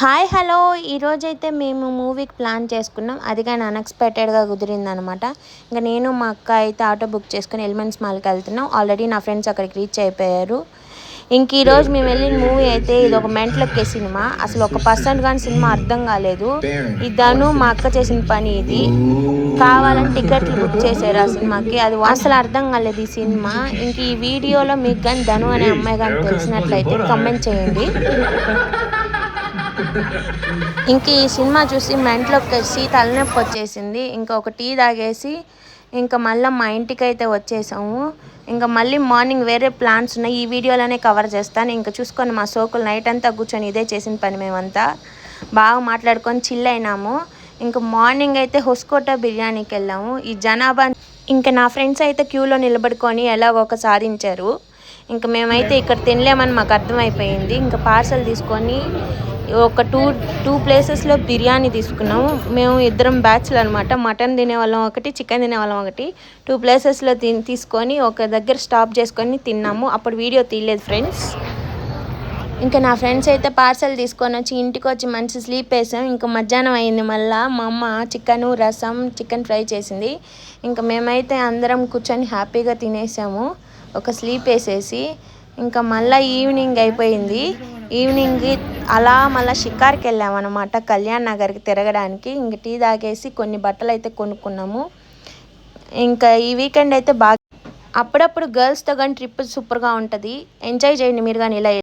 Hi hello ఈరోజైతే మేము మూవీకి ప్లాన్ చేసుకున్నాం. అది కానీ అన్ఎక్స్పెక్టెడ్గా కుదిరిందనమాట. ఇంకా నేను మా అక్క అయితే ఆటో బుక్ చేసుకుని ఎలిమెంట్స్ మాల్కి వెళ్తున్నాం. ఆల్రెడీ నా ఫ్రెండ్స్ అక్కడికి రీచ్ అయిపోయారు. ఇంక ఈరోజు మేము వెళ్ళిన మూవీ అయితే ఇది ఒక మెంటలెక్కే సినిమా. అసలు 1% కానీ సినిమా అర్థం కాలేదు. ఇదను మా అక్క చేసిన పని ఇది. కావాలని టికెట్లు బుక్ చేశారు ఆ సినిమాకి. అది అసలు అర్థం కాలేదు ఈ సినిమా. ఇంక ఈ వీడియోలో మీకు కానీ ధను అనే అమ్మాయి కానీ తెలిసినట్లయితే కమెంట్ చేయండి. ఇంక ఈ సినిమా చూసి మెంట్లోకి వచ్చి తలనొప్పి వచ్చేసింది. ఇంకా ఒక టీ తాగేసి ఇంకా మళ్ళీ మా ఇంటికి అయితే వచ్చేసాము. ఇంకా మళ్ళీ మార్నింగ్ వేరే ప్లాన్స్ ఉన్నాయి, ఈ వీడియోలోనే కవర్ చేస్తాను. ఇంకా చూసుకొని మా సోకులు నైట్ అంతా కూర్చొని ఇదే చేసిన పని. మేమంతా బాగా మాట్లాడుకొని చిల్ అయినాము. ఇంకా మార్నింగ్ అయితే హొస్కోటా బిర్యానీకి వెళ్ళాము. ఈ జనాభా ఇంకా నా ఫ్రెండ్స్ అయితే క్యూలో నిలబడుకొని ఎలాగొక సాధించారు. ఇంకా మేమైతే ఇక్కడ తినలేమని మాకు అర్థమైపోయింది. ఇంకా పార్సల్ తీసుకొని ఒక టూ ప్లేసెస్లో బిర్యానీ తీసుకున్నాము. మేము ఇద్దరం బ్యాచ్లు అనమాట. మటన్ తినేవాళ్ళం ఒకటి, చికెన్ తినేవాళ్ళం ఒకటి. 2 ప్లేసెస్లో తీసుకొని ఒక దగ్గర స్టాప్ చేసుకొని తిన్నాము. అప్పుడు వీడియో తీయలేదు ఫ్రెండ్స్. ఇంకా నా ఫ్రెండ్స్ అయితే పార్సల్ తీసుకొని వచ్చి ఇంటికి వచ్చి మంచి స్లీప్ వేసాం. ఇంకా మధ్యాహ్నం అయింది. మళ్ళీ మా అమ్మ చికెను రసం చికెన్ ఫ్రై చేసింది. ఇంకా మేమైతే అందరం కూర్చొని హ్యాపీగా తినేసాము ఒక స్లీప్ వేసేసి. ఇంకా మళ్ళీ ఈవినింగ్ అయిపోయింది. ఈవినింగ్ అలా మళ్ళీ షికార్కి వెళ్ళామన్నమాట, కళ్యాణ్ నగర్కి తిరగడానికి. ఇంక టీ తాగేసి కొన్ని బట్టలు అయితే కొనుక్కున్నాము. ఇంకా ఈ వీకెండ్ అయితే బాగా అప్పుడప్పుడు గర్ల్స్తో కానీ ట్రిప్ సూపర్గా ఉంటుంది. ఎంజాయ్ చేయండి మీరు కానీ ఇలా.